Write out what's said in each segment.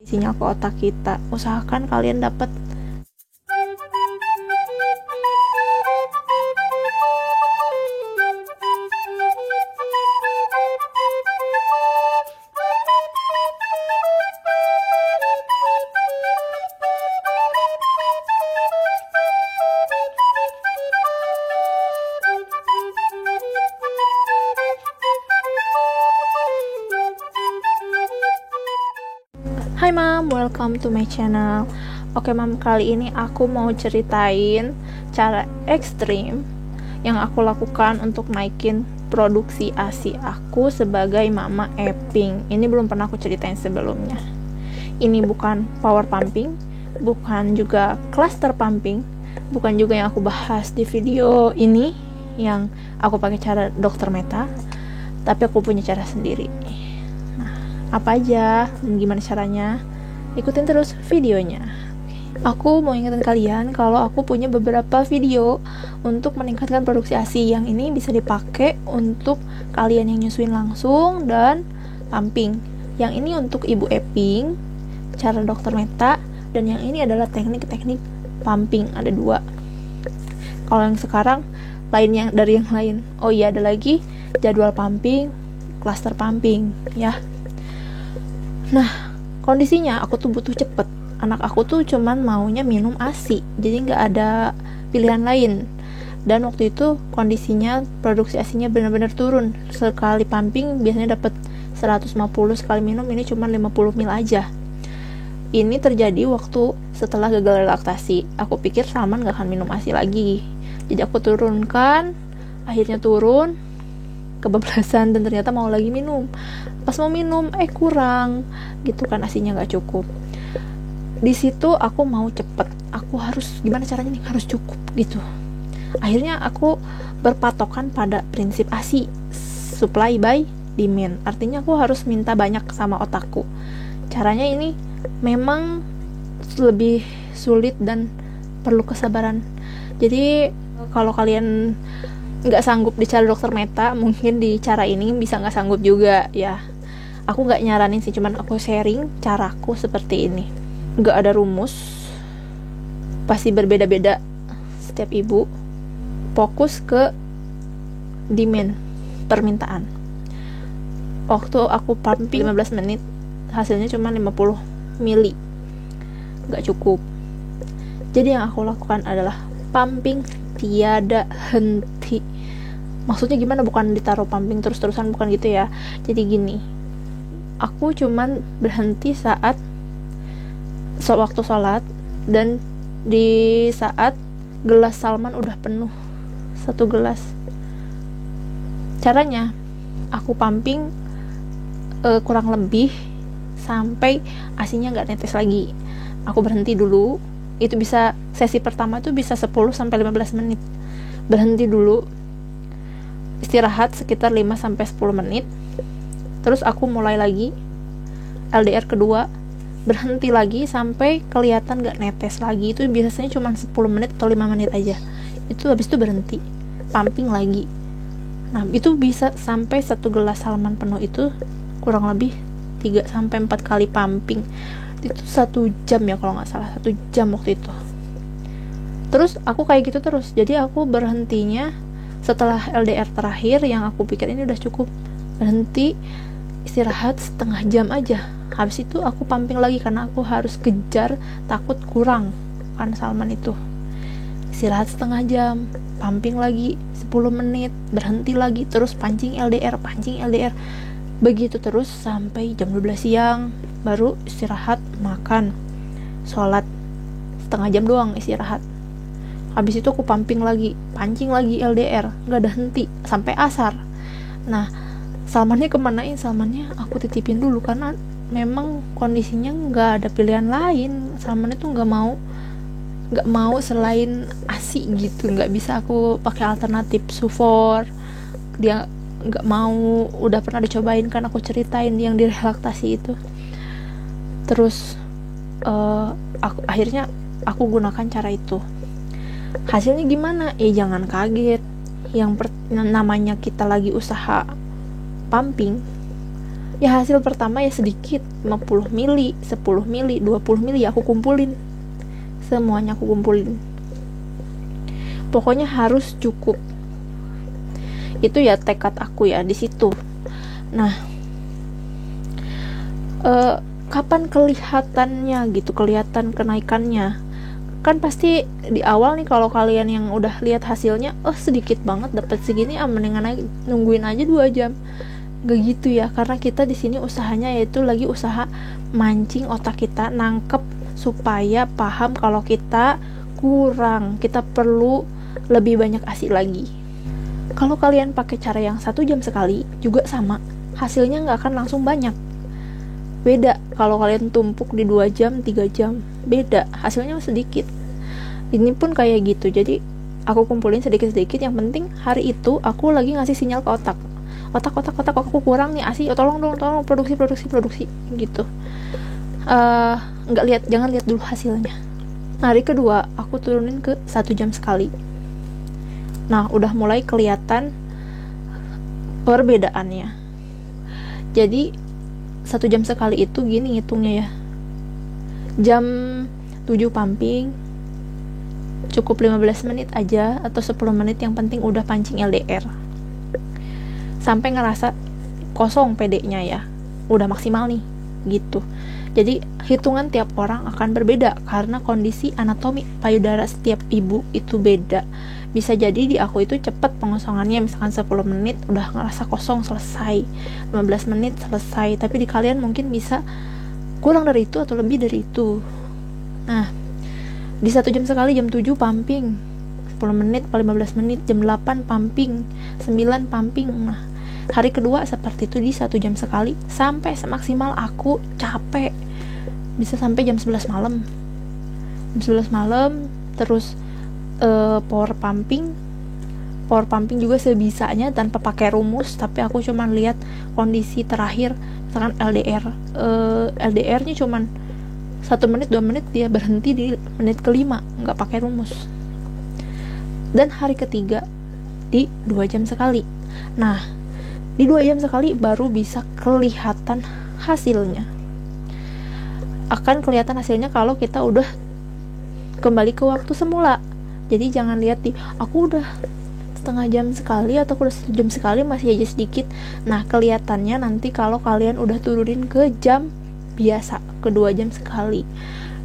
sinyal ke otak kita. Usahakan kalian dapat Hai Mam, welcome to my channel. Oke Mam, kali ini aku mau ceritain cara ekstrim yang aku lakukan untuk naikin produksi ASI aku sebagai mama Eping. Ini belum pernah aku ceritain sebelumnya. Ini bukan power pumping, bukan juga cluster pumping, bukan juga yang aku bahas di video ini yang aku pakai cara Dr. Meta, tapi aku punya cara sendiri. Apa aja dan gimana caranya, ikutin terus videonya. Aku mau ingetin kalian kalau aku punya beberapa video untuk meningkatkan produksi ASI. Yang ini bisa dipakai untuk kalian yang nyusuin langsung dan pumping. Yang ini untuk ibu Eping, cara Dr. Meta, dan yang ini adalah teknik-teknik pumping. Ada 2. Kalau yang sekarang lainnya dari yang lain. Oh iya, ada lagi jadwal pumping, cluster pumping ya. Nah, kondisinya aku tuh butuh cepet. Anak aku tuh cuman maunya minum ASI, jadi nggak ada pilihan lain. Dan waktu itu kondisinya produksi ASInya benar-benar turun. Sekali pumping biasanya dapat 150, sekali minum ini cuma 50 ml aja. Ini terjadi waktu setelah gagal laktasi. Aku pikir Salman nggak akan minum ASI lagi, jadi aku turunkan. Akhirnya turun, kebablasan, dan ternyata mau lagi minum. Pas mau minum kurang gitu kan, ASInya nggak cukup. Di situ aku mau cepet, aku harus gimana caranya nih, harus cukup gitu. Akhirnya aku berpatokan pada prinsip ASI, supply by demand. Artinya aku harus minta banyak sama otakku. Caranya ini memang lebih sulit dan perlu kesabaran. Jadi kalau kalian nggak sanggup di cara Dr. Meta, mungkin di cara ini bisa nggak sanggup juga ya. Aku nggak nyaranin sih, cuman aku sharing caraku seperti ini. Nggak ada rumus, pasti berbeda-beda setiap ibu. Fokus ke demand, permintaan. Waktu aku pumping 15 menit, hasilnya cuma 50 mili, nggak cukup. Jadi yang aku lakukan adalah pumping tiada henti. Maksudnya gimana? Bukan ditaruh pumping terus-terusan, bukan gitu ya. Jadi gini, aku cuman berhenti saat waktu sholat, dan di saat gelas Salman udah penuh 1 gelas. Caranya aku pumping kurang lebih sampai ASInya nggak netes lagi. Aku berhenti dulu. Itu bisa, sesi pertama itu bisa 10-15 menit. Berhenti dulu, istirahat sekitar 5-10 menit. Terus aku mulai lagi LDR kedua, berhenti lagi sampai kelihatan gak netes lagi. Itu biasanya cuma 10 menit atau 5 menit aja. Itu habis itu berhenti, pumping lagi. Nah, itu bisa sampai 1 gelas Salman penuh, itu kurang lebih 3-4 kali pumping. Itu 1 jam ya kalau nggak salah, 1 jam waktu itu. Terus aku kayak gitu terus. Jadi aku berhentinya setelah LDR terakhir, yang aku pikir ini udah cukup, berhenti, istirahat setengah jam aja. Habis itu aku pumping lagi karena aku harus kejar, takut kurang kan Salman itu. Istirahat setengah jam, pumping lagi 10 menit, berhenti lagi, terus pancing LDR. Begitu terus sampai jam 12 siang, baru istirahat, makan, sholat, setengah jam doang istirahat. Habis itu aku pumping lagi, pancing lagi LDR, gak ada henti, sampai asar. Nah, Salmannya kemanain? Salmannya aku titipin dulu, karena memang kondisinya gak ada pilihan lain. Salman itu gak mau selain ASI gitu, gak bisa aku pakai alternatif sufor. Dia gak mau, udah pernah dicobain kan, aku ceritain yang direlaktasi itu. Terus akhirnya aku gunakan cara itu. Hasilnya gimana? Jangan kaget. Yang namanya kita lagi usaha pumping, Ya hasil pertama ya sedikit, 50 mili, 10 mili, 20 mili, aku kumpulin semuanya, aku kumpulin, pokoknya harus cukup. Itu ya tekad aku ya di situ. Nah, kapan kelihatannya gitu, kelihatan kenaikannya? Kan pasti di awal nih, kalau kalian yang udah lihat hasilnya, sedikit banget dapat segini, mendingan aja, nungguin aja 2 jam. Gak gitu ya, karena kita di sini usahanya yaitu lagi usaha mancing otak kita, nangkep supaya paham kalau kita kurang, kita perlu lebih banyak ASI lagi. Kalau kalian pakai cara yang 1 jam sekali juga sama, hasilnya nggak akan langsung banyak. Beda kalau kalian tumpuk di 2 jam, 3 jam, beda, hasilnya sedikit. Ini pun kayak gitu. Jadi aku kumpulin sedikit-sedikit, yang penting hari itu aku lagi ngasih sinyal ke otak, aku kurang nih ASI, tolong produksi gitu. Jangan lihat dulu hasilnya. Hari kedua aku turunin ke 1 jam sekali. Nah, udah mulai kelihatan perbedaannya. Jadi 1 jam sekali itu gini ngitungnya ya, jam 7 pumping cukup 15 menit aja atau 10 menit, yang penting udah pancing LDR sampai ngerasa kosong PD-nya ya, udah maksimal nih gitu. Jadi hitungan tiap orang akan berbeda karena kondisi anatomi payudara setiap ibu itu beda. Bisa jadi di aku itu cepat pengosongannya, misalkan 10 menit udah ngerasa kosong selesai, 15 menit selesai, tapi di kalian mungkin bisa kurang dari itu atau lebih dari itu. Nah, di 1 jam sekali, jam 7 pumping 10 menit, 15 menit, jam 8 pumping, 9 pumping. Nah, hari kedua seperti itu di 1 jam sekali sampai semaksimal aku capek, bisa sampai jam 11 malam. Terus power pumping juga sebisanya tanpa pakai rumus, tapi aku cuman lihat kondisi terakhir, misalkan LDR nya cuman 1 menit 2 menit, dia berhenti di menit ke-5, nggak pakai rumus. Dan hari ketiga di 2 jam sekali. Nah, di 2 jam sekali baru bisa kelihatan hasilnya. Akan kelihatan hasilnya kalau kita udah kembali ke waktu semula. Jadi jangan lihat aku udah setengah jam sekali atau aku udah 1 jam sekali masih aja sedikit. Nah, kelihatannya nanti kalau kalian udah turunin ke jam biasa, ke 2 jam sekali.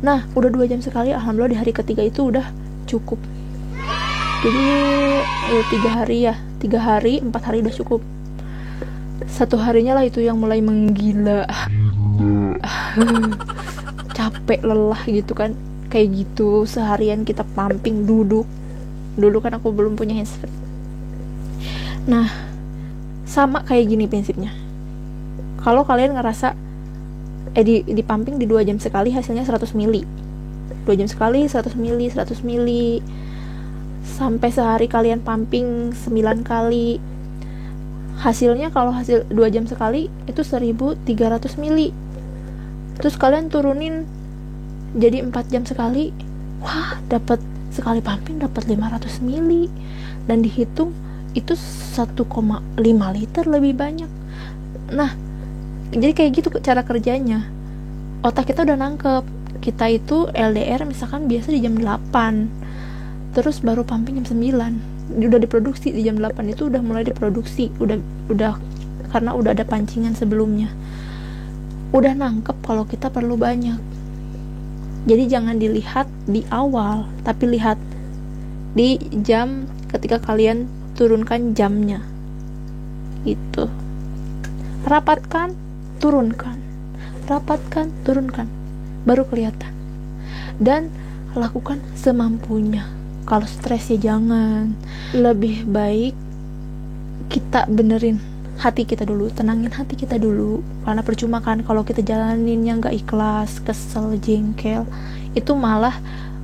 Nah, udah 2 jam sekali, alhamdulillah di hari ketiga itu udah cukup. Jadi 3 hari 4 hari udah cukup. 1 harinya lah itu yang mulai menggila. Capek, lelah gitu kan, kayak gitu seharian kita pumping duduk. Dulu kan aku belum punya handsfree. Nah, sama kayak gini prinsipnya. Kalau kalian ngerasa di pumping di 2 jam sekali hasilnya 100 mili, 2 jam sekali 100 mili, sampai sehari kalian pumping 9 kali, hasilnya kalau hasil 2 jam sekali itu 1300 mili. Terus kalian turunin jadi 4 jam sekali, wah, dapat sekali pumping dapat 500 mili, dan dihitung itu 1,5 liter lebih banyak. Nah, jadi kayak gitu cara kerjanya. Otak kita udah nangkep kita itu LDR misalkan biasa di jam 8, terus baru pumping jam 9, udah diproduksi di jam 8 itu udah mulai diproduksi, udah karena udah ada pancingan sebelumnya, udah nangkep kalau kita perlu banyak. Jadi jangan dilihat di awal, tapi lihat di jam ketika kalian turunkan jamnya gitu. Rapatkan, turunkan, baru kelihatan. Dan lakukan semampunya. Kalau stres ya jangan. Lebih baik kita benerin hati kita dulu, tenangin hati kita dulu, karena percuma kan kalau kita jalaninnya nggak ikhlas, kesel, jengkel, itu malah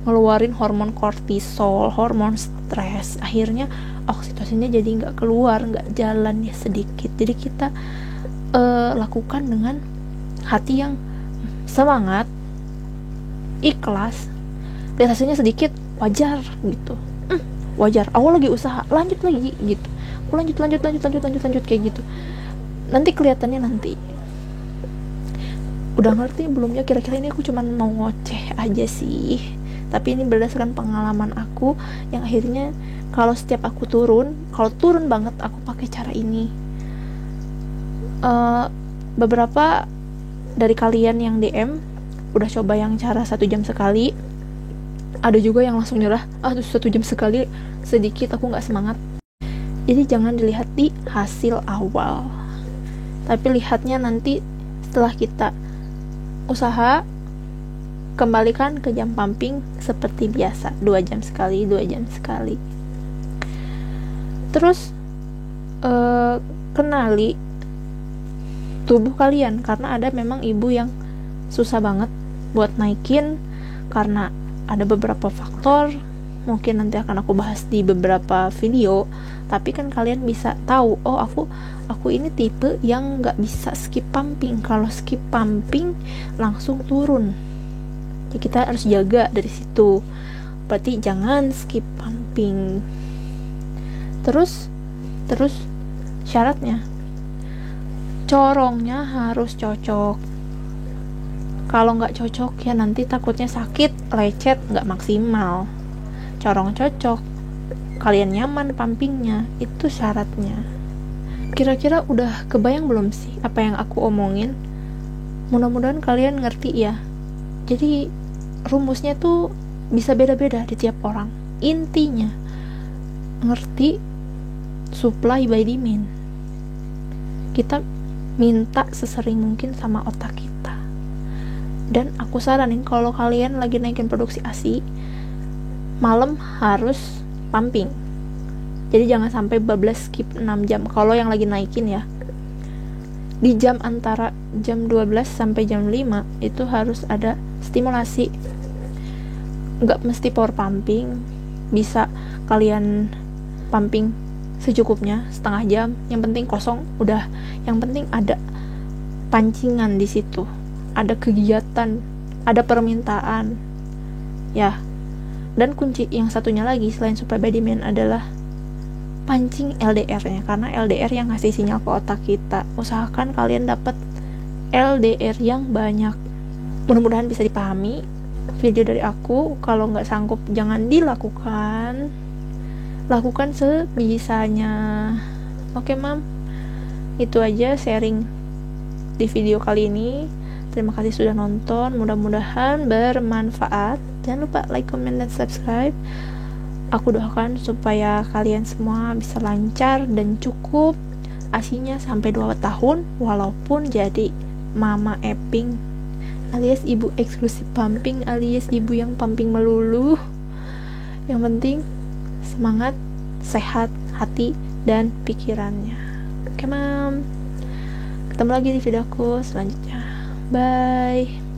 ngeluarin hormon kortisol, hormon stres, akhirnya oksitosinnya jadi nggak keluar, nggak jalan ya sedikit. Jadi kita lakukan dengan hati yang semangat, ikhlas, lihat hasilnya sedikit, wajar gitu, wajar, awal lagi usaha, lanjut lagi gitu, lanjut kayak gitu, nanti kelihatannya nanti. udah ngerti belum ya? Kira-kira ini aku cuman mau ngoceh aja sih, tapi ini berdasarkan pengalaman aku yang akhirnya kalau setiap aku kalau turun banget aku pakai cara ini. Beberapa dari kalian yang DM udah coba yang cara 1 jam sekali, ada juga yang langsung nyerah, 1 jam sekali sedikit, aku nggak semangat. Jadi jangan dilihat di hasil awal, tapi lihatnya nanti setelah kita usaha. Kembalikan ke jam pumping seperti biasa, 2 jam sekali, 2 jam sekali. Terus kenali tubuh kalian, karena ada memang ibu yang susah banget buat naikin karena ada beberapa faktor, mungkin nanti akan aku bahas di beberapa video. Tapi kan kalian bisa tahu, oh aku ini tipe yang nggak bisa skip pumping. Kalau skip pumping langsung turun, ya kita harus jaga dari situ. Berarti jangan skip pumping. Terus syaratnya, corongnya harus cocok. Kalau nggak cocok ya nanti takutnya sakit, lecet, nggak maksimal. Corong cocok, kalian nyaman pumpingnya, itu syaratnya. Kira-kira udah kebayang belum sih apa yang aku omongin? Mudah-mudahan kalian ngerti ya. Jadi rumusnya tuh bisa beda-beda di tiap orang. Intinya ngerti supply by demand. Kita minta sesering mungkin sama otak kita. Dan aku saranin kalau kalian lagi naikin produksi ASI, malam harus pumping. Jadi jangan sampai bablas skip 6 jam kalau yang lagi naikin ya. Di jam antara jam 12 sampai jam 5 itu harus ada stimulasi. Nggak mesti power pumping, bisa kalian pumping secukupnya, setengah jam, yang penting kosong udah. Yang penting ada pancingan di situ, ada kegiatan, ada permintaan ya. Dan kunci yang satunya lagi selain supply by demand adalah pancing LDR-nya, karena LDR yang ngasih sinyal ke otak kita. Usahakan kalian dapat LDR yang banyak. Mudah-mudahan bisa dipahami video dari aku. Kalau nggak sanggup jangan dilakukan, lakukan sebisanya. Oke mam, itu aja sharing di video kali ini. Terima kasih sudah nonton, mudah-mudahan bermanfaat. Jangan lupa like, comment, dan subscribe. Aku doakan supaya kalian semua bisa lancar dan cukup ASINya sampai 2 tahun, walaupun jadi mama Eping alias ibu eksklusif pumping, alias ibu yang pumping melulu. Yang penting semangat, sehat hati dan pikirannya. Oke mam, ketemu lagi di videoku selanjutnya. Bye.